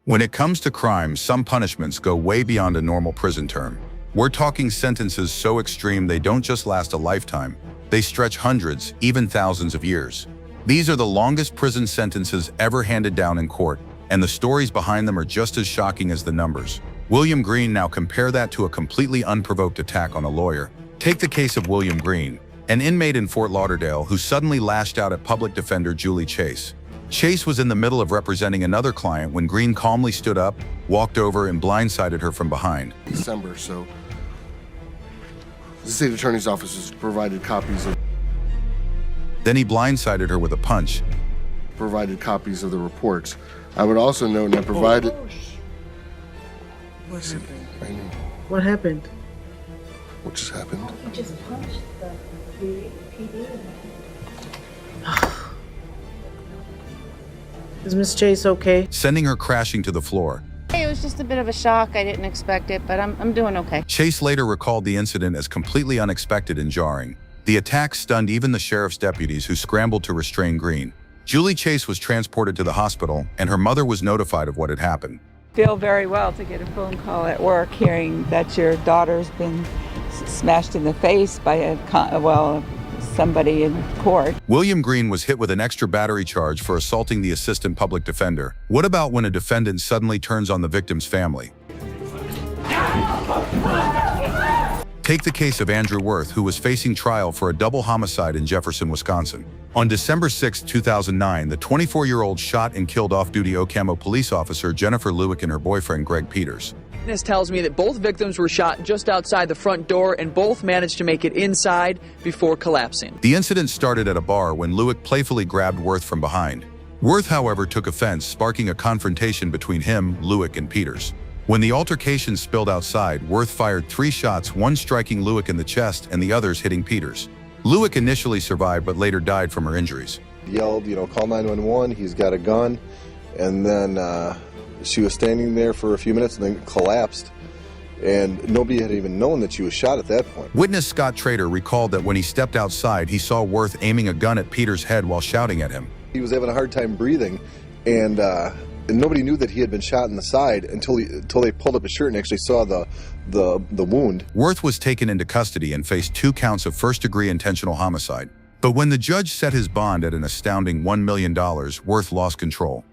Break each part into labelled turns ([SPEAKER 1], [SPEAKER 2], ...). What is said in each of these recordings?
[SPEAKER 1] When it comes to crime, some punishments go way beyond a normal prison term. We're talking sentences so extreme they don't just last a lifetime, they stretch hundreds, even thousands of years. These are the longest prison sentences ever handed down in court, and the stories behind them are just as shocking as the numbers. William Green. Now compare that to a completely unprovoked attack on a lawyer. Take the case of William Green, an inmate in Fort Lauderdale who suddenly lashed out at public defender Julie Chase. Chase was in the middle of representing another client when Green calmly stood up, walked over, and blindsided her from behind.
[SPEAKER 2] December, so the state attorney's office has provided copies of
[SPEAKER 1] Then he blindsided her with a punch.
[SPEAKER 2] the reports. I would also note that provided.
[SPEAKER 3] What happened?
[SPEAKER 2] I know.
[SPEAKER 3] What happened?
[SPEAKER 2] What just happened?
[SPEAKER 4] He just punched the PD.
[SPEAKER 3] Is Miss Chase okay?
[SPEAKER 1] Sending her crashing to the floor.
[SPEAKER 4] It was just a bit of a shock. I didn't expect it, but I'm doing okay.
[SPEAKER 1] Chase later recalled the incident as completely unexpected and jarring. The attack stunned even the sheriff's deputies who scrambled to restrain Green. Julie Chase was transported to the hospital, and her mother was notified of what had happened.
[SPEAKER 5] Feel very well to get a phone call at work hearing that your daughter's been smashed in the face by somebody in court.
[SPEAKER 1] William Green was hit with an extra battery charge for assaulting the assistant public defender. What about when a defendant suddenly turns on the victim's family? Take the case of Andrew Worth, who was facing trial for a double homicide in Jefferson, Wisconsin. On December 6, 2009, the 24-year-old shot and killed off-duty Ocamo police officer Jennifer Lewick and her boyfriend Greg Peters.
[SPEAKER 6] Witness tells me that both victims were shot just outside the front door and both managed to make it inside before collapsing.
[SPEAKER 1] The incident started at a bar when Lewick playfully grabbed Worth from behind. Worth, however, took offense, sparking a confrontation between him, Lewick, and Peters. When the altercation spilled outside, Worth fired 3 shots, one striking Lewick in the chest and the others hitting Peters. Lewick initially survived but later died from her injuries.
[SPEAKER 7] Yelled, call 911, he's got a gun, and then she was standing there for a few minutes and then collapsed, and nobody had even known that she was shot at that point.
[SPEAKER 1] Witness Scott Trader recalled that when he stepped outside, he saw Worth aiming a gun at Peters' head while shouting at him.
[SPEAKER 7] He was having a hard time breathing, and nobody knew that he had been shot in the side until they pulled up his shirt and actually saw the wound.
[SPEAKER 1] Worth was taken into custody and faced 2 counts of first-degree intentional homicide. But when the judge set his bond at an astounding $1 million, Worth lost control.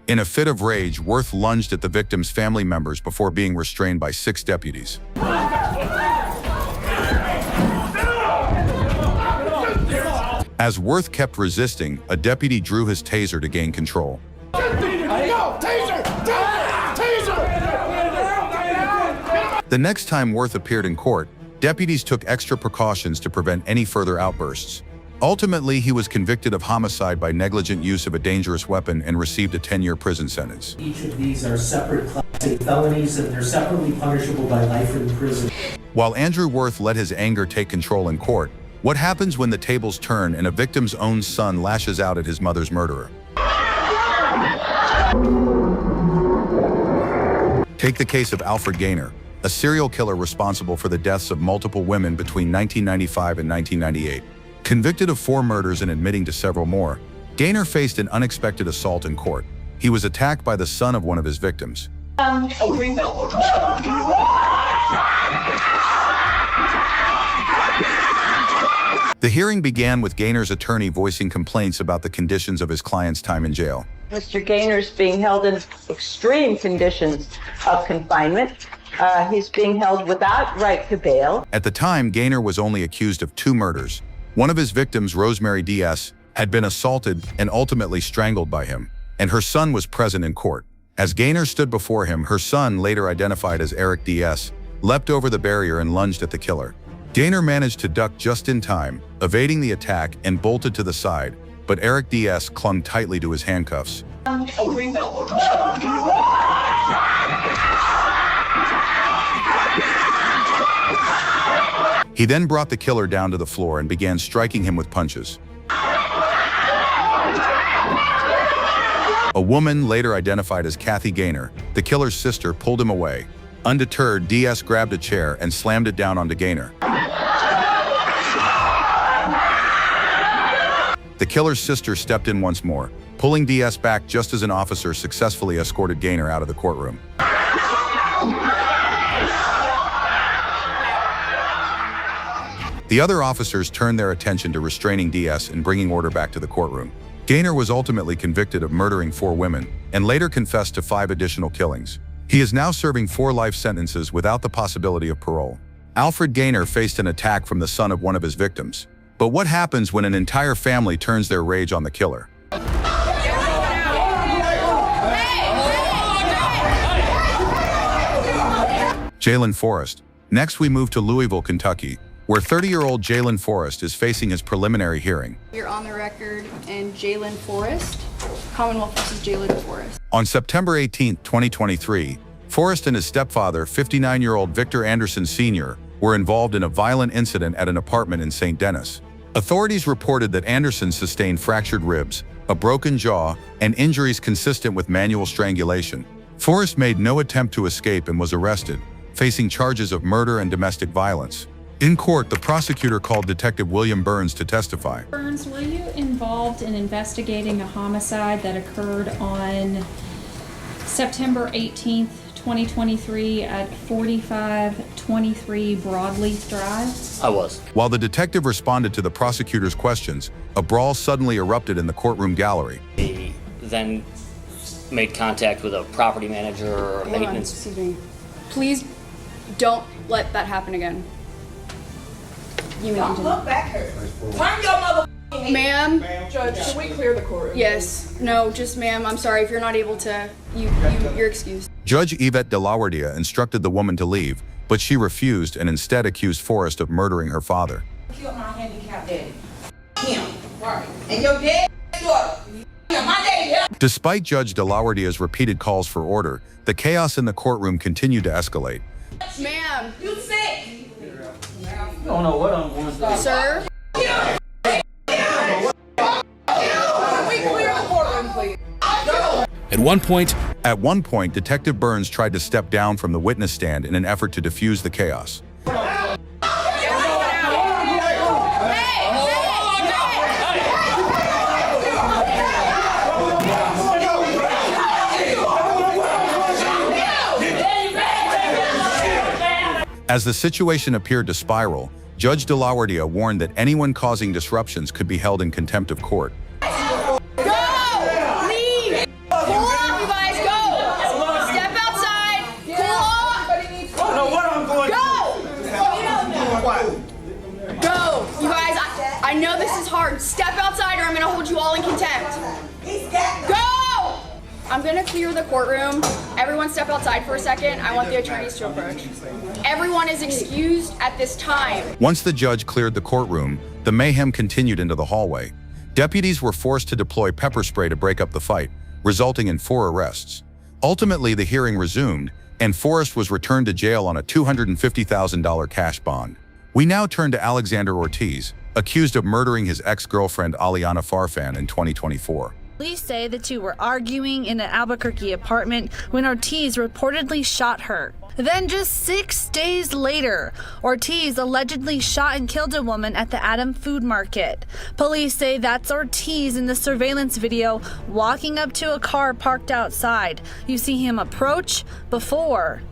[SPEAKER 1] In a fit of rage, Worth lunged at the victim's family members before being restrained by 6 deputies. As Worth kept resisting, a deputy drew his taser to gain control. The next time Worth appeared in court, deputies took extra precautions to prevent any further outbursts. Ultimately, he was convicted of homicide by negligent use of a dangerous weapon and received a 10-year prison sentence.
[SPEAKER 8] Each of these are separate Class A felonies, and they're separately punishable by life in prison.
[SPEAKER 1] While Andrew Worth let his anger take control in court, what happens when the tables turn and a victim's own son lashes out at his mother's murderer? Take the case of Alfred Gaynor, a serial killer responsible for the deaths of multiple women between 1995 and 1998. Convicted of 4 murders and admitting to several more, Gaynor faced an unexpected assault in court. He was attacked by the son of one of his victims. The hearing began with Gaynor's attorney voicing complaints about the conditions of his client's time in jail.
[SPEAKER 9] Mr. Gaynor's being held in extreme conditions of confinement. He's being held without right to bail.
[SPEAKER 1] At the time, Gaynor was only accused of 2 murders. One of his victims, Rosemary Diaz, had been assaulted and ultimately strangled by him, and her son was present in court. As Gaynor stood before him, her son, later identified as Eric Diaz, leapt over the barrier and lunged at the killer. Gaynor managed to duck just in time, evading the attack and bolted to the side, but Eric Diaz clung tightly to his handcuffs. He then brought the killer down to the floor and began striking him with punches. A woman, later identified as Kathy Gaynor, the killer's sister, pulled him away. Undeterred, Diaz grabbed a chair and slammed it down onto Gaynor. The killer's sister stepped in once more, pulling Diaz back just as an officer successfully escorted Gaynor out of the courtroom. The other officers turned their attention to restraining Diaz and bringing order back to the courtroom. Gaynor was ultimately convicted of murdering 4 women and later confessed to 5 additional killings. He is now serving 4 life sentences without the possibility of parole. Alfred Gaynor faced an attack from the son of one of his victims. But what happens when an entire family turns their rage on the killer? Jalen Forrest. Next, we move to Louisville, Kentucky, where 30-year-old Jalen Forrest is facing his preliminary hearing.
[SPEAKER 10] You're on the record, and Jalen Forrest, Commonwealth versus Jalen Forrest.
[SPEAKER 1] On September 18, 2023, Forrest and his stepfather, 59-year-old Victor Anderson Sr., were involved in a violent incident at an apartment in St. Denis. Authorities reported that Anderson sustained fractured ribs, a broken jaw, and injuries consistent with manual strangulation. Forrest made no attempt to escape and was arrested, facing charges of murder and domestic violence. In court, the prosecutor called Detective William Burns to testify.
[SPEAKER 11] Burns, were you involved in investigating a homicide that occurred on September 18th, 2023 at 4523 Broadleaf Drive?
[SPEAKER 12] I was.
[SPEAKER 1] While the detective responded to the prosecutor's questions, a brawl suddenly erupted in the courtroom gallery.
[SPEAKER 12] He then made contact with a property manager or a maintenance.
[SPEAKER 10] Excuse me. Please don't let that happen again. You may continue.
[SPEAKER 9] Look back here. Turn your mother.
[SPEAKER 10] Ma'am.
[SPEAKER 5] Judge, should we clear the courtroom?
[SPEAKER 10] Yes. No, just ma'am. I'm sorry if you're not able to. You're excused.
[SPEAKER 1] Judge Yvette DeLawardia instructed the woman to leave, but she refused and instead accused Forrest of murdering her father.
[SPEAKER 9] Killed my handicapped daddy. Him. Right. And your dad, daughter. My daddy.
[SPEAKER 1] Despite Judge DeLawardia's repeated calls for order, the chaos in the courtroom continued to escalate.
[SPEAKER 10] Ma'am.
[SPEAKER 9] You sick.
[SPEAKER 12] I don't know what I'm going to do.
[SPEAKER 10] Sir.
[SPEAKER 1] At one point, Detective Burns tried to step down from the witness stand in an effort to defuse the chaos. As the situation appeared to spiral, Judge DeLawardia warned that anyone causing disruptions could be held in contempt of court.
[SPEAKER 10] Go! Leave! Cool off, you guys, go! Step outside! Cool off!
[SPEAKER 9] I don't know what I'm going
[SPEAKER 10] to do. Go! You guys, I know this is hard. Step outside or I'm gonna hold you all in contempt. Go! I'm gonna clear the courtroom. Everyone step outside for a second. I want the attorneys to approach. Everyone is excused at this time.
[SPEAKER 1] Once the judge cleared the courtroom, the mayhem continued into the hallway. Deputies were forced to deploy pepper spray to break up the fight, resulting in 4 arrests. Ultimately, the hearing resumed, and Forrest was returned to jail on a $250,000 cash bond. We now turn to Alexander Ortiz, accused of murdering his ex-girlfriend Aliana Farfan in 2024.
[SPEAKER 13] Police say the two were arguing in an Albuquerque apartment when Ortiz reportedly shot her. Then just 6 days later, Ortiz allegedly shot and killed a woman at the Adam Food Market. Police say that's Ortiz in the surveillance video walking up to a car parked outside. You see him approach before.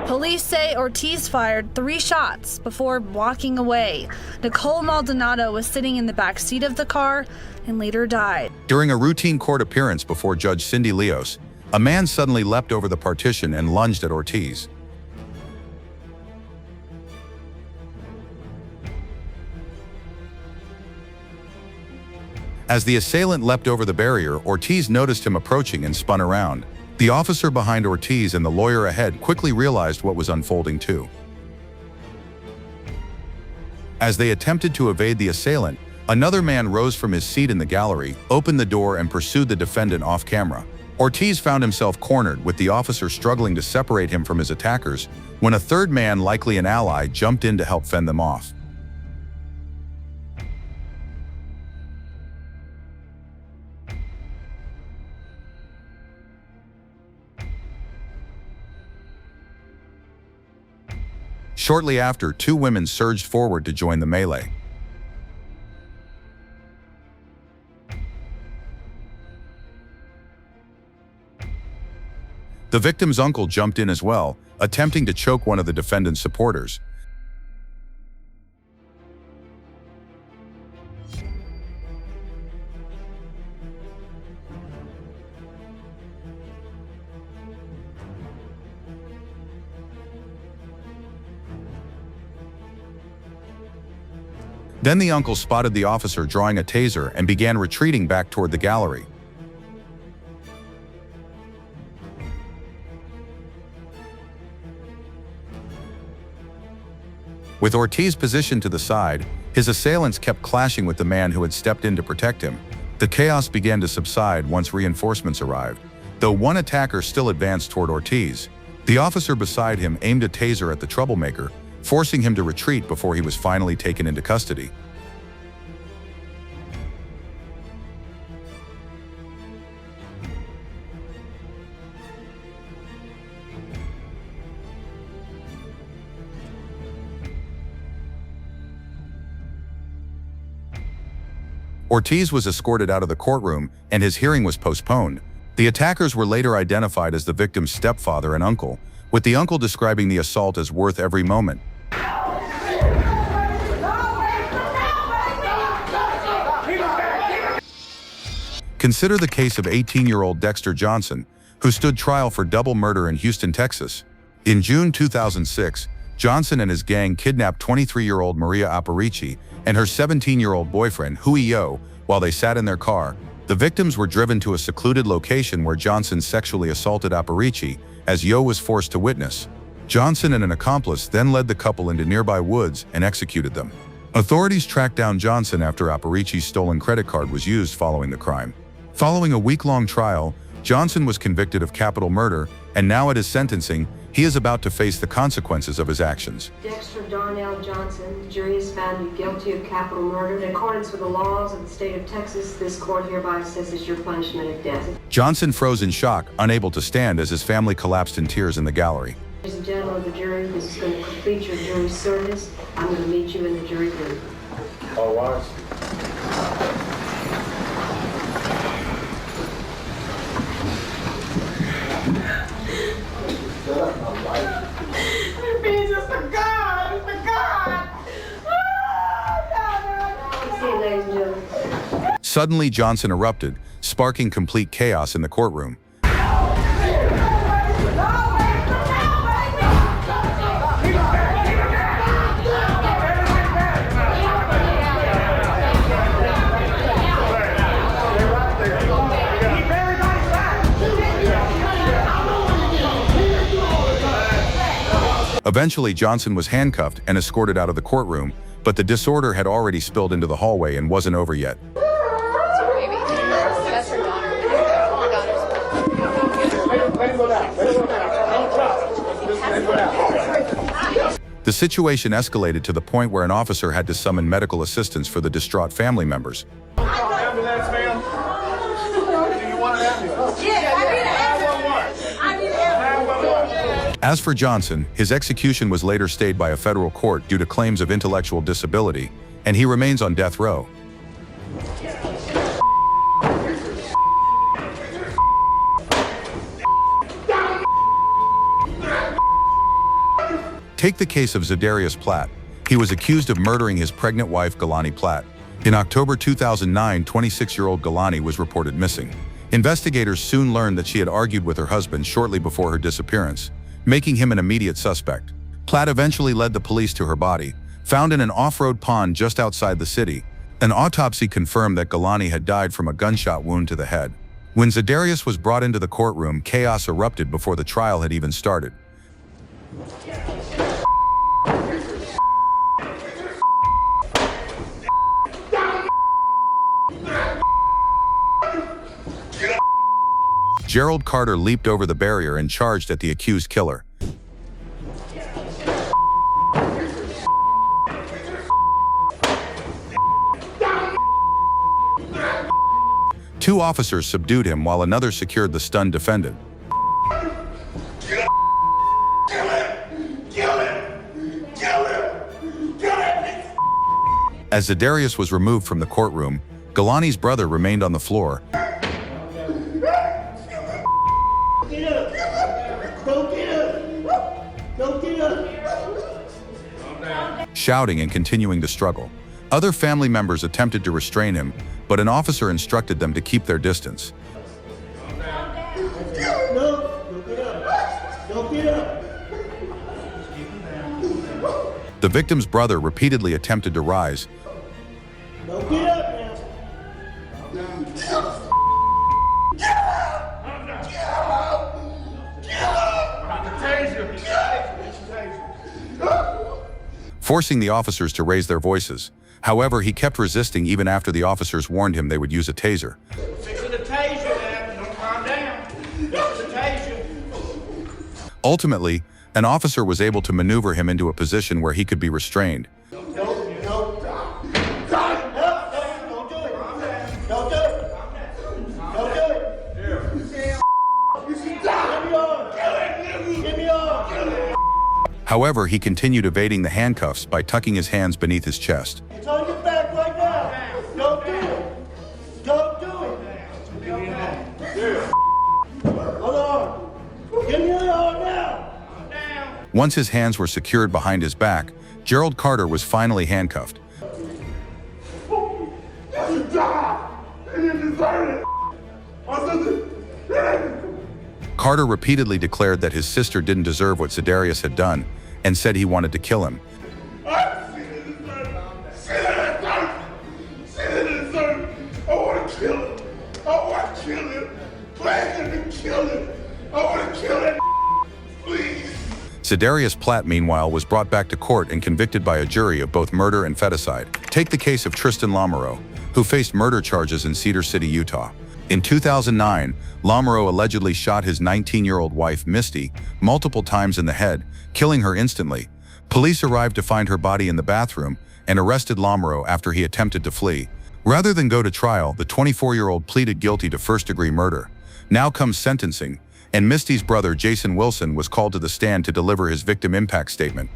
[SPEAKER 13] Police say Ortiz fired 3 shots before walking away. Nicole Maldonado was sitting in the back seat of the car and later died.
[SPEAKER 1] During a routine court appearance before Judge Cindy Leos, a man suddenly leapt over the partition and lunged at Ortiz. As the assailant leapt over the barrier, Ortiz noticed him approaching and spun around. The officer behind Ortiz and the lawyer ahead quickly realized what was unfolding too. As they attempted to evade the assailant, another man rose from his seat in the gallery, opened the door, and pursued the defendant off camera. Ortiz found himself cornered, with the officer struggling to separate him from his attackers, when a third man, likely an ally, jumped in to help fend them off. Shortly after, two women surged forward to join the melee. The victim's uncle jumped in as well, attempting to choke one of the defendant's supporters. Then the uncle spotted the officer drawing a taser and began retreating back toward the gallery. With Ortiz positioned to the side, his assailants kept clashing with the man who had stepped in to protect him. The chaos began to subside once reinforcements arrived. Though one attacker still advanced toward Ortiz, the officer beside him aimed a taser at the troublemaker, forcing him to retreat before he was finally taken into custody. Ortiz was escorted out of the courtroom and his hearing was postponed. The attackers were later identified as the victim's stepfather and uncle, with the uncle describing the assault as worth every moment. Consider the case of 18-year-old Dexter Johnson, who stood trial for double murder in Houston, Texas. In June 2006, Johnson and his gang kidnapped 23-year-old Maria Aparici and her 17-year-old boyfriend, Hui Yo, while they sat in their car. The victims were driven to a secluded location where Johnson sexually assaulted Aparici, as Yo was forced to witness. Johnson and an accomplice then led the couple into nearby woods and executed them. Authorities tracked down Johnson after Aparici's stolen credit card was used following the crime. Following a week-long trial, Johnson was convicted of capital murder, and now at his sentencing, he is about to face the consequences of his actions.
[SPEAKER 14] Dexter Darnell Johnson, the jury has found you guilty of capital murder. In accordance with the laws of the state of Texas, this court hereby assesses your punishment of death.
[SPEAKER 1] Johnson froze in shock, unable to stand as his family collapsed in tears in the gallery.
[SPEAKER 14] Ladies and gentlemen of the jury, this is going to complete your jury service. I'm going to meet you in the jury room.
[SPEAKER 2] All rise.
[SPEAKER 1] Suddenly, Johnson erupted, sparking complete chaos in the courtroom. Eventually, Johnson was handcuffed and escorted out of the courtroom, but the disorder had already spilled into the hallway and wasn't over yet. The situation escalated to the point where an officer had to summon medical assistance for the distraught family members.
[SPEAKER 15] Ambulance, ma'am? Do you want an ambulance? Yes, I need an ambulance.
[SPEAKER 1] As for Johnson, his execution was later stayed by a federal court due to claims of intellectual disability, and he remains on death row. Take the case of Zedarius Platt. He was accused of murdering his pregnant wife, Galani Platt. In October 2009, 26-year-old Galani was reported missing. Investigators soon learned that she had argued with her husband shortly before her disappearance, making him an immediate suspect. Platt eventually led the police to her body, found in an off-road pond just outside the city. An autopsy confirmed that Galani had died from a gunshot wound to the head. When Zedarius was brought into the courtroom, chaos erupted before the trial had even started. Gerald Carter leaped over the barrier and charged at the accused killer. Two officers subdued him while another secured the stunned defendant. As Zadarius was removed from the courtroom, Galani's brother remained on the floor, shouting and continuing to struggle. Other family members attempted to restrain him, but an officer instructed them to keep their distance. The victim's brother repeatedly attempted to rise, forcing the officers to raise their voices. However, he kept resisting even after the officers warned him they would use a taser. Ultimately, an officer was able to maneuver him into a position where he could be restrained. However, he continued evading the handcuffs by tucking his hands beneath his chest.
[SPEAKER 15] It's on your back right now. Don't do it. Don't do it. Hold on. Give me the arm now.
[SPEAKER 1] Once his hands were secured behind his back, Gerald Carter was finally handcuffed. Carter repeatedly declared that his sister didn't deserve what Zadarius had done and said he wanted to kill him. Zadarius Platt, meanwhile, was brought back to court and convicted by a jury of both murder and feticide. Take the case of Tristan Lamoureux, who faced murder charges in Cedar City, Utah. In 2009, Lamoureux allegedly shot his 19-year-old wife, Misty, multiple times in the head, killing her instantly. Police arrived to find her body in the bathroom and arrested Lamoureux after he attempted to flee. Rather than go to trial, the 24-year-old pleaded guilty to first-degree murder. Now comes sentencing, and Misty's brother, Jason Wilson, was called to the stand to deliver his victim impact statement.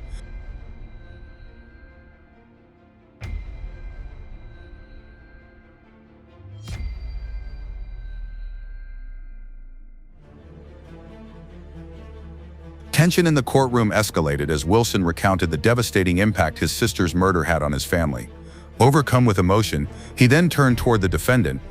[SPEAKER 1] Tension in the courtroom escalated as Wilson recounted the devastating impact his sister's murder had on his family. Overcome with emotion, he then turned toward the defendant,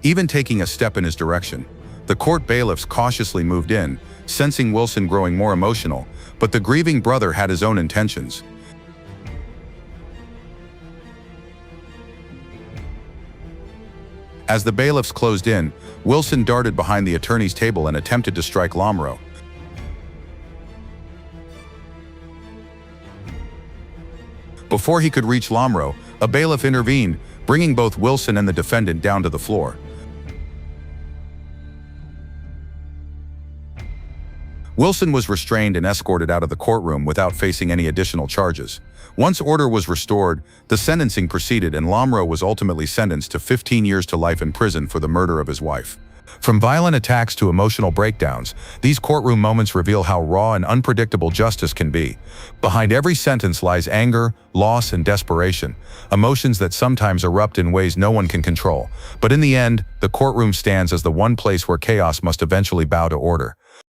[SPEAKER 1] even taking a step in his direction. The court bailiffs cautiously moved in, sensing Wilson growing more emotional, but the grieving brother had his own intentions. As the bailiffs closed in, Wilson darted behind the attorney's table and attempted to strike Lamoureux. Before he could reach Lamoureux, a bailiff intervened, bringing both Wilson and the defendant down to the floor. Wilson was restrained and escorted out of the courtroom without facing any additional charges. Once order was restored, the sentencing proceeded and Lamoureux was ultimately sentenced to 15 years to life in prison for the murder of his wife. From violent attacks to emotional breakdowns, these courtroom moments reveal how raw and unpredictable justice can be. Behind every sentence lies anger, loss, and desperation, emotions that sometimes erupt in ways no one can control. But in the end, the courtroom stands as the one place where chaos must eventually bow to order.